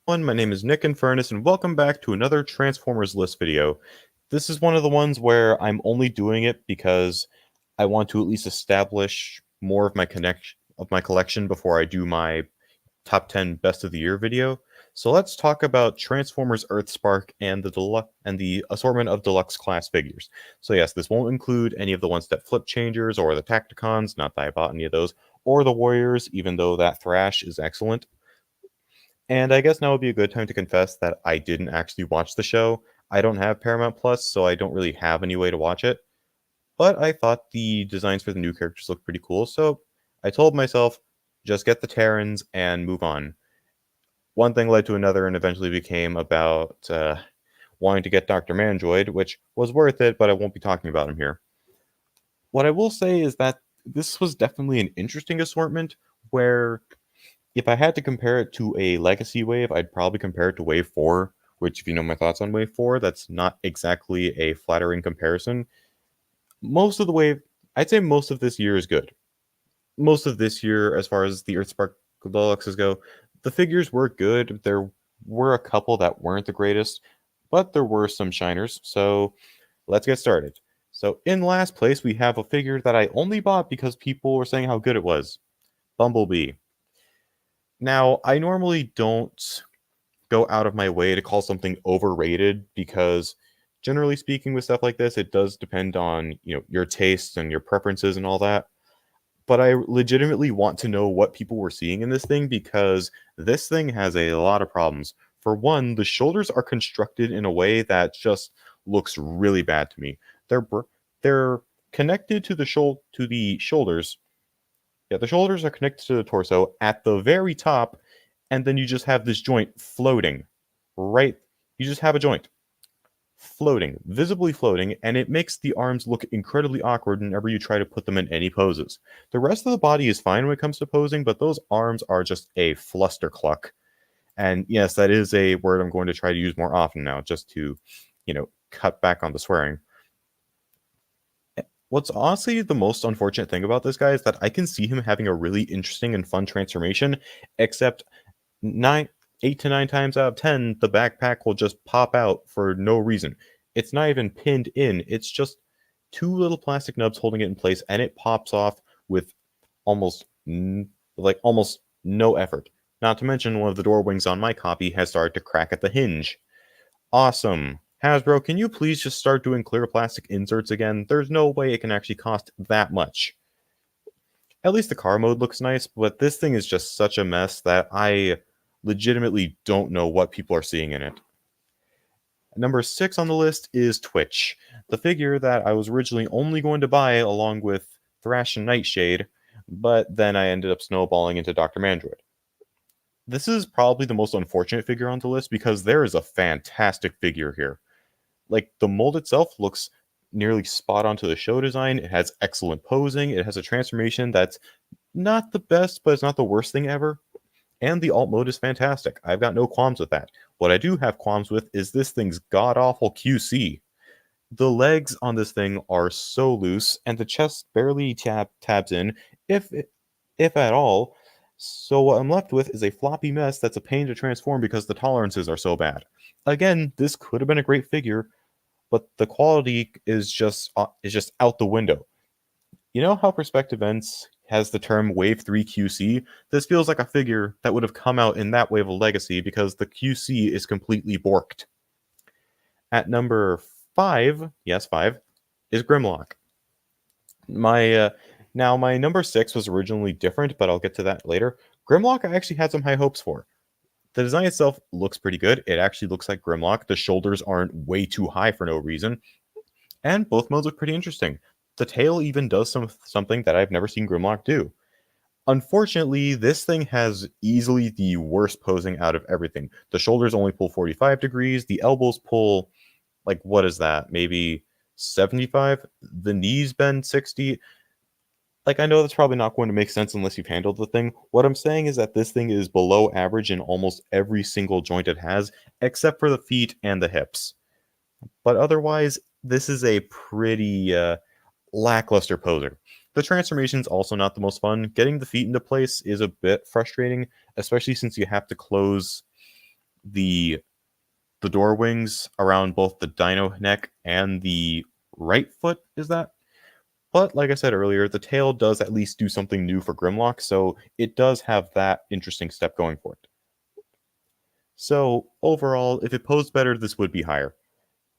My name is Nick Infernus, and welcome back to another Transformers list video. This is one of the ones where I'm only doing it because I want to at least establish more of my collection before I do my top 10 best of the year video. So let's talk about Transformers Earthspark and the assortment of deluxe class figures. So yes, this won't include any of the ones that flip changers or the Tacticons, not that I bought any of those, or the Warriors, even though that Thrash is excellent. And I guess now would be a good time to confess that I didn't actually watch the show. I don't have Paramount Plus, so I don't really have any way to watch it. But I thought the designs for the new characters looked pretty cool, so I told myself, just get the Terrans and move on. One thing led to another and eventually became about wanting to get Dr. Mandroid, which was worth it, but I won't be talking about him here. What I will say is that this was definitely an interesting assortment where if I had to compare it to a legacy wave, I'd probably compare it to Wave 4, which, if you know my thoughts on Wave 4, that's not exactly a flattering comparison. Most of the wave, I'd say most of this year is good. Most of this year, as far as the Earthspark Deluxes go, the figures were good. There were a couple that weren't the greatest, but there were some shiners, so let's get started. So, in last place, we have a figure that I only bought because people were saying how good it was Bumblebee. Now, I normally don't go out of my way to call something overrated because generally speaking with stuff like this, it does depend on, your tastes and your preferences and all that. But I legitimately want to know what people were seeing in this thing because this thing has a lot of problems. For one, the shoulders are constructed in a way that just looks really bad to me. They're connected to the shoulders. Yeah, the shoulders are connected to the torso at the very top, and then you just have this joint floating. Right? You just have a joint floating, visibly floating, and it makes the arms look incredibly awkward whenever you try to put them in any poses. The rest of the body is fine when it comes to posing, but those arms are just a flustercluck. And yes, that is a word I'm going to try to use more often now, just to, cut back on the swearing. What's honestly the most unfortunate thing about this guy is that I can see him having a really interesting and fun transformation, except 8 to 9 times out of 10, the backpack will just pop out for no reason. It's not even pinned in, it's just two little plastic nubs holding it in place, and it pops off with almost almost no effort. Not to mention, one of the door wings on my copy has started to crack at the hinge. Awesome. Hasbro, can you please just start doing clear plastic inserts again? There's no way it can actually cost that much. At least the car mode looks nice, but this thing is just such a mess that I legitimately don't know what people are seeing in it. Number 6 on the list is Twitch, the figure that I was originally only going to buy along with Thrash and Nightshade, but then I ended up snowballing into Dr. Mandroid. This is probably the most unfortunate figure on the list because there is a fantastic figure here. Like, the mold itself looks nearly spot on to the show design. It has excellent posing. It has a transformation that's not the best, but it's not the worst thing ever. And the alt mode is fantastic. I've got no qualms with that. What I do have qualms with is this thing's god-awful QC. The legs on this thing are so loose, and the chest barely tabs in, if at all. So what I'm left with is a floppy mess that's a pain to transform because the tolerances are so bad. Again, this could have been a great figure, but the quality is just out the window. You know how Perspective Events has the term Wave 3 QC? This feels like a figure that would have come out in that wave of Legacy because the QC is completely borked. At number 5, yes, 5, is Grimlock. My number 6 was originally different, but I'll get to that later. Grimlock I actually had some high hopes for. The design itself looks pretty good. It actually looks like Grimlock. The shoulders aren't way too high for no reason. And both modes look pretty interesting. The tail even does something that I've never seen Grimlock do. Unfortunately, this thing has easily the worst posing out of everything. The shoulders only pull 45 degrees. The elbows pull, what is that? Maybe 75? The knees bend 60. I know that's probably not going to make sense unless you've handled the thing. What I'm saying is that this thing is below average in almost every single joint it has, except for the feet and the hips. But otherwise, this is a pretty lackluster poser. The transformation's also not the most fun. Getting the feet into place is a bit frustrating, especially since you have to close the door wings around both the dino neck and the right foot is that. But like I said earlier, the tail does at least do something new for Grimlock, so it does have that interesting step going for it. So overall, if it posed better, this would be higher.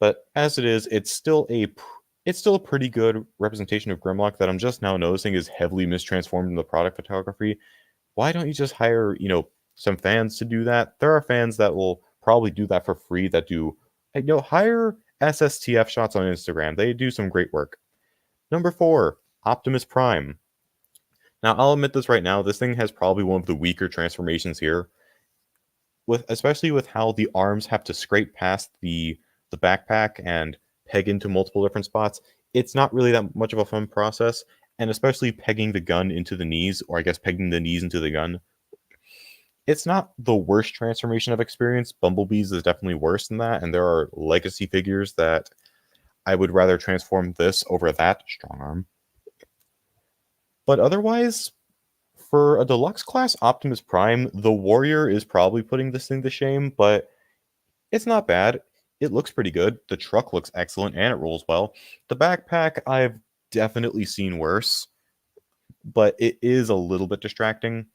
But as it is, it's still a pretty good representation of Grimlock that I'm just now noticing is heavily mistransformed in the product photography. Why don't you just hire, some fans to do that? There are fans that will probably do that for free that do, hire SSTF shots on Instagram. They do some great work. Number 4, Optimus Prime. Now, I'll admit this right now, this thing has probably one of the weaker transformations here, especially with how the arms have to scrape past the backpack and peg into multiple different spots. It's not really that much of a fun process, and especially pegging the gun into the knees, or I guess pegging the knees into the gun. It's not the worst transformation I've experienced. Bumblebee's is definitely worse than that, and there are legacy figures that I would rather transform this over that strong arm. But otherwise, for a deluxe class Optimus Prime, the Warrior is probably putting this thing to shame, but it's not bad. It looks pretty good. The truck looks excellent, and it rolls well. The backpack, I've definitely seen worse, but it is a little bit distracting.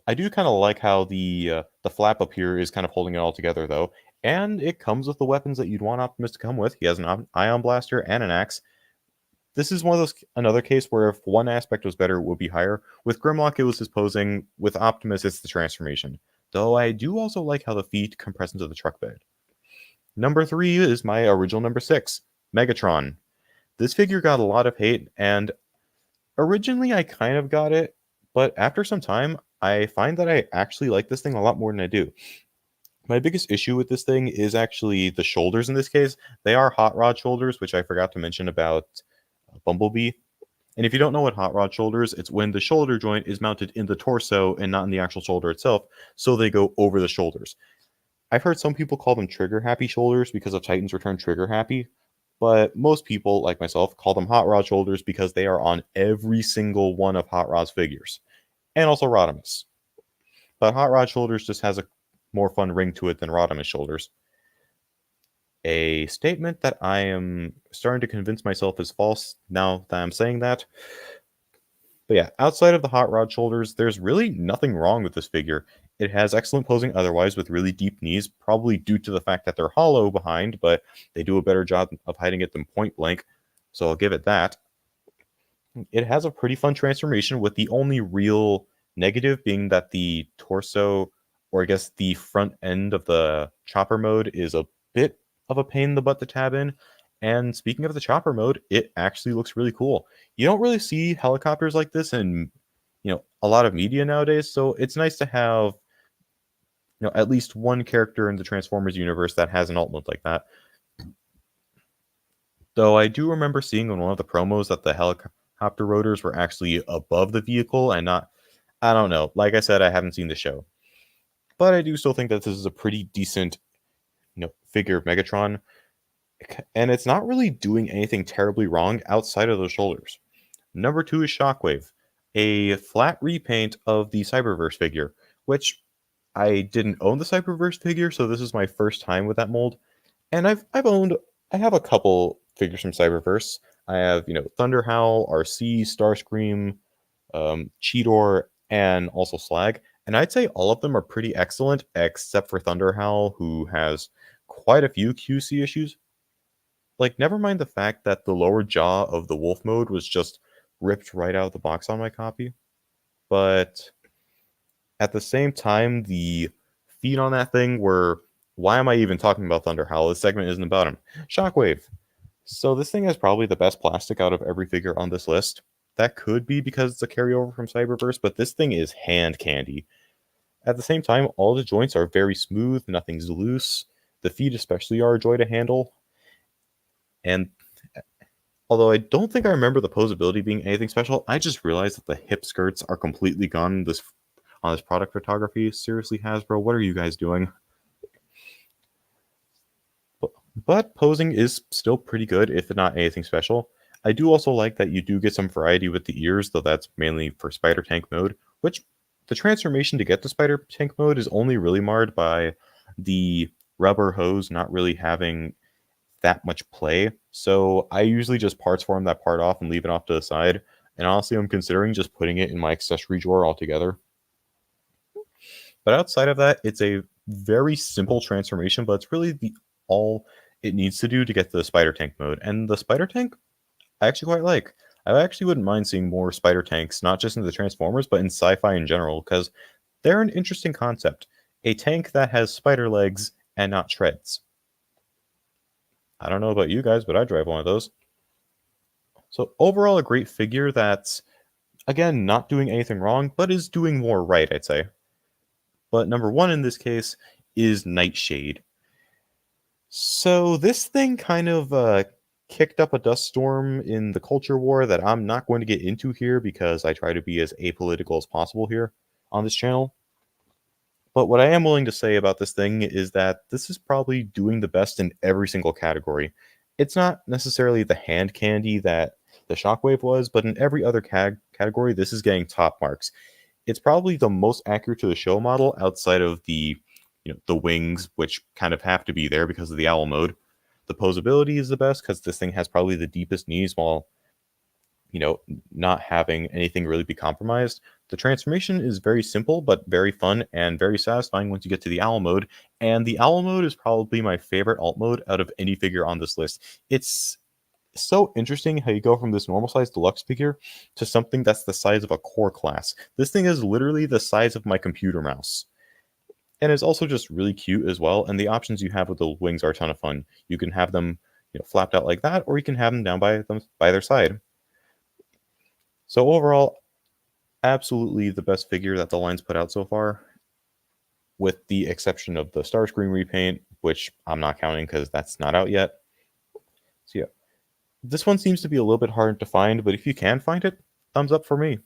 I do kind of like how the flap up here is kind of holding it all together, though. And it comes with the weapons that you'd want Optimus to come with. He has an ion blaster and an axe. This is one of those another case where if one aspect was better, it would be higher. With Grimlock, it was his posing. With Optimus, it's the transformation. Though I do also like how the feet compress into the truck bed. Number 3 is my original number 6, Megatron. This figure got a lot of hate, and originally I kind of got it, but after some time, I find that I actually like this thing a lot more than I do. My biggest issue with this thing is actually the shoulders in this case. They are hot rod shoulders, which I forgot to mention about Bumblebee. And if you don't know what hot rod shoulders, it's when the shoulder joint is mounted in the torso and not in the actual shoulder itself, so they go over the shoulders. I've heard some people call them trigger happy shoulders because of Titan's Return trigger happy, but most people, like myself, call them hot rod shoulders because they are on every single one of Hot Rod's figures, and also Rodimus. But Hot Rod shoulders just has a more fun ring to it than Rodimus shoulders. A statement that I am starting to convince myself is false now that I'm saying that. But yeah, outside of the hot rod shoulders, there's really nothing wrong with this figure. It has excellent posing otherwise with really deep knees, probably due to the fact that they're hollow behind, but they do a better job of hiding it than Point Blank, so I'll give it that. It has a pretty fun transformation, with the only real negative being that the torso, or I guess the front end of the chopper mode, is a bit of a pain in the butt to tab in. And speaking of the chopper mode, it actually looks really cool. You don't really see helicopters like this in, a lot of media nowadays, so it's nice to have, at least one character in the Transformers universe that has an alt mode like that. Though I do remember seeing in one of the promos that the helicopter rotors were actually above the vehicle and not, I don't know. Like I said, I haven't seen the show. But I do still think that this is a pretty decent, figure of Megatron. And it's not really doing anything terribly wrong outside of those shoulders. Number 2 is Shockwave, a flat repaint of the Cyberverse figure, which I didn't own the Cyberverse figure, so this is my first time with that mold. And I have a couple figures from Cyberverse. I have, Thunderhowl, RC, Starscream, Cheetor, and also Slag. And I'd say all of them are pretty excellent, except for Thunderhowl, who has quite a few QC issues. Like, never mind the fact that the lower jaw of the wolf mode was just ripped right out of the box on my copy. But at the same time, the feet on that thing were, why am I even talking about Thunderhowl? This segment isn't about him. Shockwave. So this thing has probably the best plastic out of every figure on this list. That could be because it's a carryover from Cyberverse, but this thing is hand candy. At the same time, all the joints are very smooth, nothing's loose. The feet especially are a joy to handle. And although I don't think I remember the posability being anything special, I just realized that the hip skirts are completely gone on this product photography. Seriously, Hasbro, what are you guys doing? But posing is still pretty good, if not anything special. I do also like that you do get some variety with the ears, though that's mainly for Spider Tank mode, which The transformation to get the spider tank mode is only really marred by the rubber hose not really having that much play. So I usually just parts form that part off and leave it off to the side. And honestly, I'm considering just putting it in my accessory drawer altogether. But outside of that, it's a very simple transformation, but it's really the all it needs to do to get the spider tank mode. And the spider tank, I actually quite like. I actually wouldn't mind seeing more spider tanks, not just in the Transformers, but in sci-fi in general, because they're an interesting concept. A tank that has spider legs and not treads. I don't know about you guys, but I drive one of those. So overall, a great figure that's, again, not doing anything wrong, but is doing more right, I'd say. But number one in this case is Nightshade. So this thing kind of kicked up a dust storm in the culture war that I'm not going to get into here because I try to be as apolitical as possible here on this channel. But what I am willing to say about this thing is that this is probably doing the best in every single category. It's not necessarily the hand candy that the Shockwave was, but in every other category, this is getting top marks. It's probably the most accurate to the show model outside of the the wings, which kind of have to be there because of the owl mode. The posability is the best because this thing has probably the deepest knees while not having anything really be compromised. The transformation is very simple but very fun and very satisfying once you get to the owl mode. And the owl mode is probably my favorite alt mode out of any figure on this list. It's so interesting how you go from this normal size deluxe figure to something that's the size of a core class. This thing is literally the size of my computer mouse. And it's also just really cute as well. And the options you have with the wings are a ton of fun. You can have them flapped out like that, or you can have them down by their side. So overall, absolutely the best figure that the line's put out so far, with the exception of the Starscream repaint, which I'm not counting because that's not out yet. So yeah, this one seems to be a little bit hard to find, but if you can find it, thumbs up for me.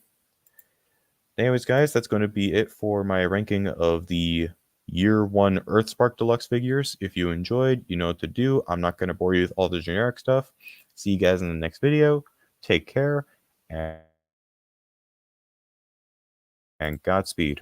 Anyways, guys, that's going to be it for my ranking of the Year 1 Earthspark Deluxe figures. If you enjoyed, you know what to do. I'm not going to bore you with all the generic stuff. See you guys in the next video. Take care, and Godspeed.